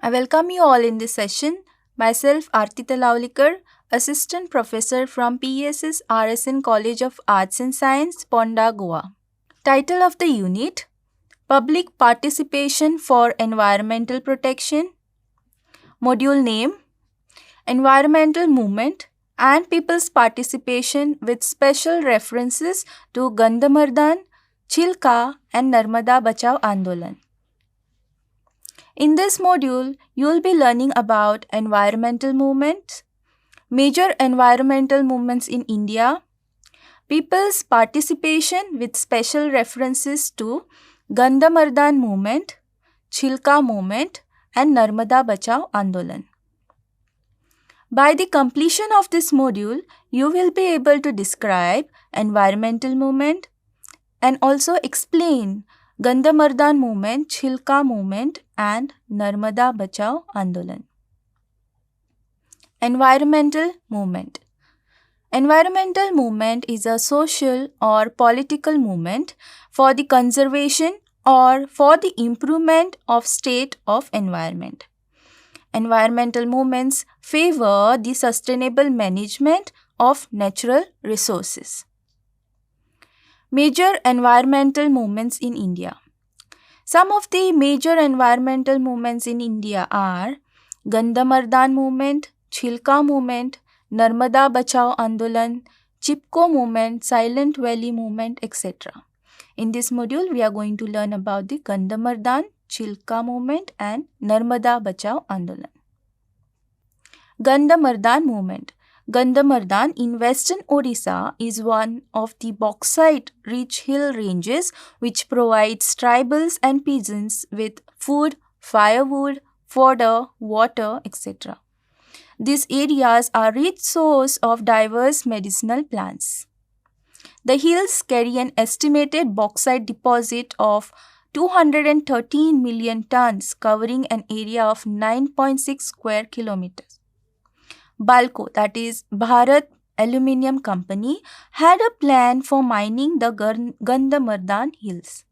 I welcome you all in this session. Myself, Artita Laulikar, Assistant Professor from PSS RSN College of Arts and Science, Ponda, Goa. Title of the unit: Public Participation for Environmental Protection. Module name: Environmental Movement and People's Participation with special references to Gandhamardan, Chilka and Narmada Bachao Andolan. In this module, you will be learning about environmental movements, major environmental movements in India, people's participation with special references to Gandhamardan movement, Chilka movement, and Narmada Bachao Andolan. By the completion of this module, you will be able to describe environmental movement and also explain Gandhamardan movement, Chilka movement, and Narmada Bachao Andolan. Environmental movement. Environmental movement is a social or political movement for the conservation or for the improvement of state of environment. Environmental movements favor the sustainable management of natural resources. Major environmental movements in India. Some of the major environmental movements in India are Gandhamardan movement, Chilka movement, Narmada Bachao Andolan, Chipko movement, Silent Valley movement, etc. In this module, we are going to learn about the Gandhamardan, Chilka movement and Narmada Bachao Andolan. Gandhamardan movement. Gandhamardan in western Odisha is one of the bauxite-rich hill ranges which provides tribals and peasants with food, firewood, fodder, water, etc. These areas are rich source of diverse medicinal plants. The hills carry an estimated bauxite deposit of 213 million tons covering an area of 9.6 square kilometers. Balco, that is Bharat Aluminium Company, had a plan for mining the Gandhamardan hills.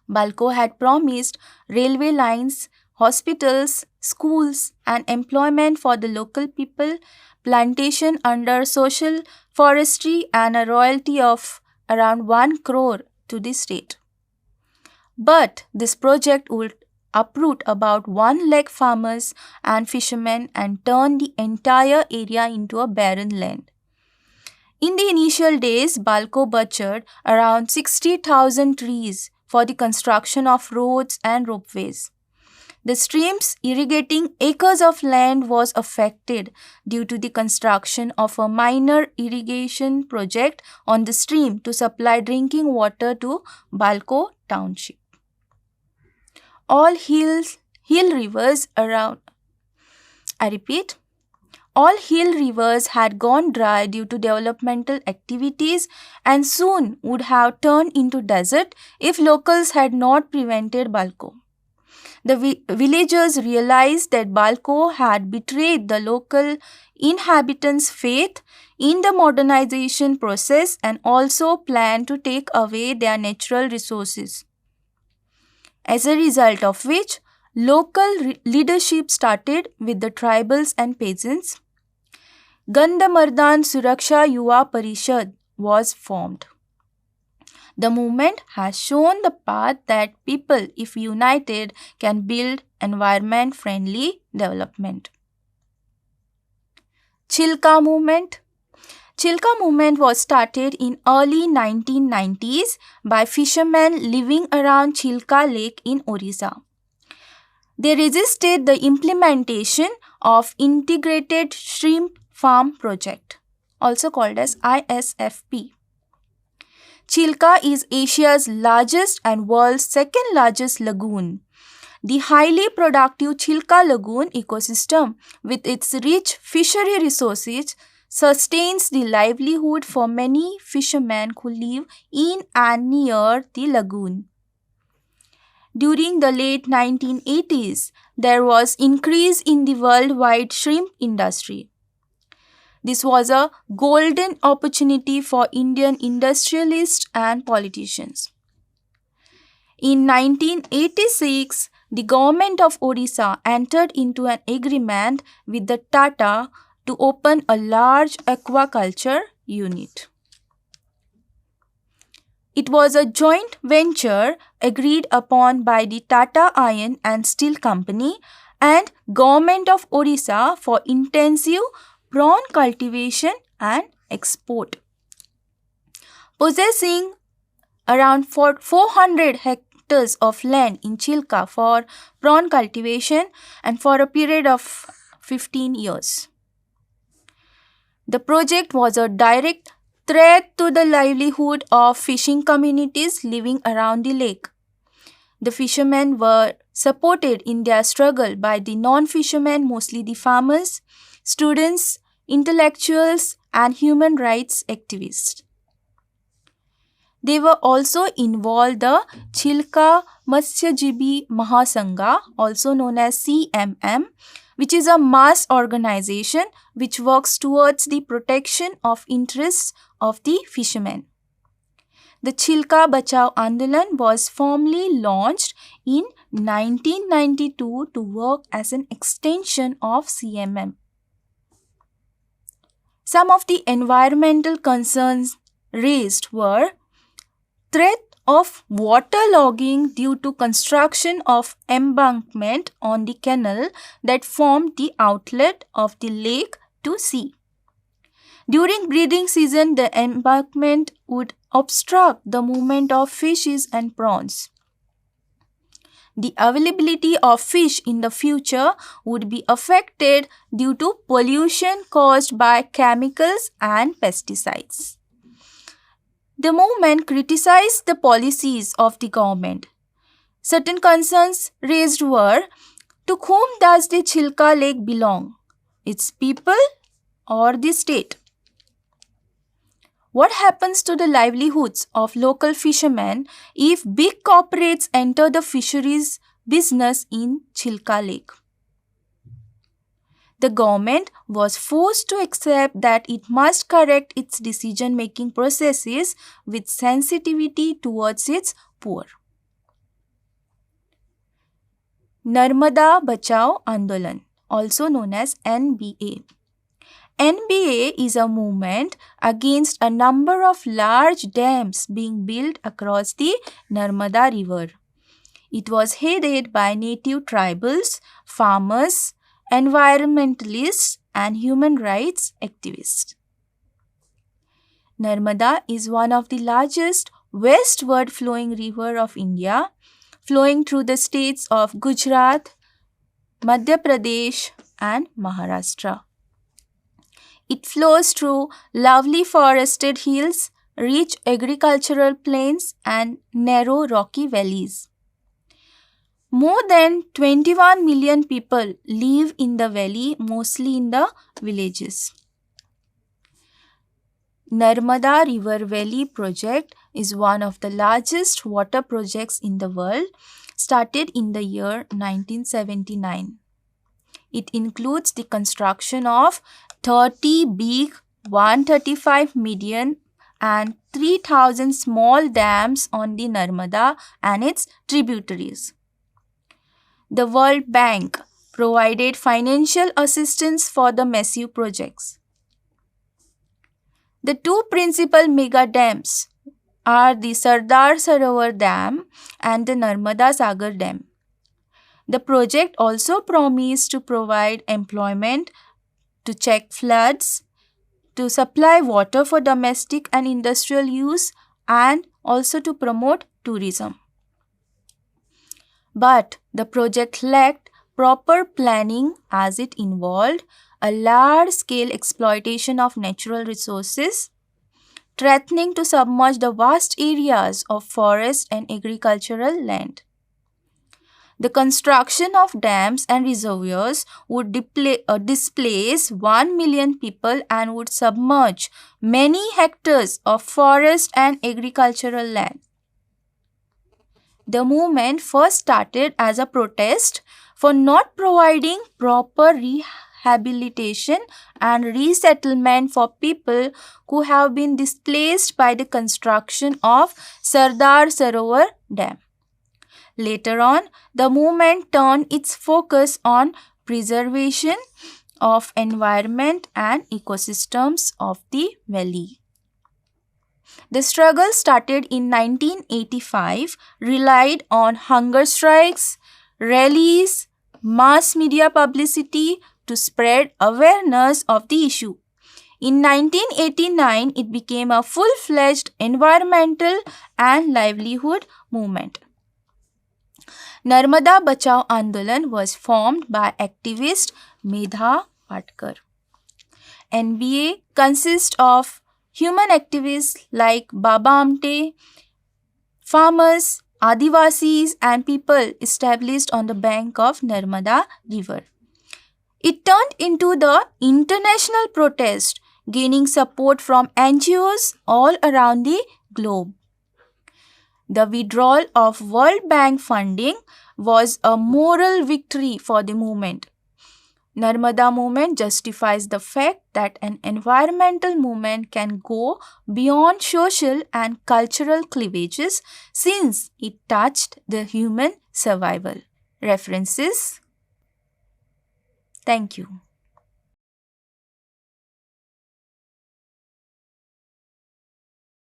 Balco had promised railway lines, hospitals, schools and employment for the local people, plantation under social forestry and a royalty of around 1 crore to the state. But this project would uproot about 1 lakh farmers and fishermen and turn the entire area into a barren land. In the initial days, Balco butchered around 60,000 trees for the construction of roads and ropeways. The streams irrigating acres of land was affected due to the construction of a minor irrigation project on the stream to supply drinking water to Balco township. All hill rivers had gone dry due to developmental activities and soon would have turned into desert if locals had not prevented Balco. The villagers realized that Balco had betrayed the local inhabitants' faith in the modernization process and also planned to take away their natural resources. As a result of which, local leadership started with the tribals and peasants. Gandhamardan Suraksha Yuva Parishad was formed. The movement has shown the path that people, if united, can build environment-friendly development. Chilka movement. Chilka movement was started in early 1990s by fishermen living around Chilka Lake in Orissa. They resisted the implementation of Integrated Shrimp Farm Project, also called as ISFP. Chilka is Asia's largest and world's second largest lagoon. The highly productive Chilka Lagoon ecosystem, with its rich fishery resources, sustains the livelihood for many fishermen who live in and near the lagoon. During the late 1980s, there was increase in the worldwide shrimp industry. This was a golden opportunity for Indian industrialists and politicians. In 1986, the government of Odisha entered into an agreement with the Tata to open a large aquaculture unit. It was a joint venture agreed upon by the Tata Iron and Steel Company and Government of Odisha for intensive prawn cultivation and export. Possessing around 400 hectares of land in Chilka for prawn cultivation and for a period of 15 years. The project was a direct threat to the livelihood of fishing communities living around the lake. The fishermen were supported in their struggle by the non-fishermen, mostly the farmers, students, intellectuals, and human rights activists. They were also involved the Chilka Matsyajibi Mahasangha, also known as CMM, which is a mass organization which works towards the protection of interests of the fishermen. The Chilka Bachao Andolan was formally launched in 1992 to work as an extension of CMM. Some of the environmental concerns raised were threat of waterlogging due to construction of embankment on the canal that formed the outlet of the lake to sea. During breeding season, the embankment would obstruct the movement of fishes and prawns. The availability of fish in the future would be affected due to pollution caused by chemicals and pesticides. The movement criticized the policies of the government. Certain concerns raised were, to whom does the Chilka Lake belong? Its people or the state? What happens to the livelihoods of local fishermen if big corporates enter the fisheries business in Chilka Lake? The government was forced to accept that it must correct its decision-making processes with sensitivity towards its poor. Narmada Bachao Andolan, also known as NBA. NBA is a movement against a number of large dams being built across the Narmada River. It was headed by native tribals, farmers, environmentalists, and human rights activists. Narmada is one of the largest westward flowing river of India, flowing through the states of Gujarat, Madhya Pradesh, and Maharashtra. It flows through lovely forested hills, rich agricultural plains, and narrow rocky valleys. More than 21 million people live in the valley, mostly in the villages. Narmada River Valley project is one of the largest water projects in the world, started in the year 1979. It includes the construction of 30 big, 135 medium, and 3,000 small dams on the Narmada and its tributaries. The World Bank provided financial assistance for the massive projects. The two principal mega dams are the Sardar Sarovar Dam and the Narmada Sagar Dam. The project also promised to provide employment, to check floods, to supply water for domestic and industrial use, and also to promote tourism. But the project lacked proper planning as it involved a large-scale exploitation of natural resources, threatening to submerge the vast areas of forest and agricultural land. The construction of dams and reservoirs would displace 1 million people and would submerge many hectares of forest and agricultural land. The movement first started as a protest for not providing proper rehabilitation and resettlement for people who have been displaced by the construction of Sardar Sarovar Dam. Later on, the movement turned its focus on preservation of environment and ecosystems of the valley. The struggle started in 1985, relied on hunger strikes, rallies, mass media publicity to spread awareness of the issue. In 1989, it became a full-fledged environmental and livelihood movement. Narmada Bachao Andolan was formed by activist Medha Patkar. NBA consists of human activists like Baba Amte, farmers, Adivasis and people established on the bank of Narmada River. It turned into the international protest, gaining support from NGOs all around the globe. The withdrawal of World Bank funding was a moral victory for the movement. Narmada movement justifies the fact that an environmental movement can go beyond social and cultural cleavages since it touched the human survival. References. Thank you.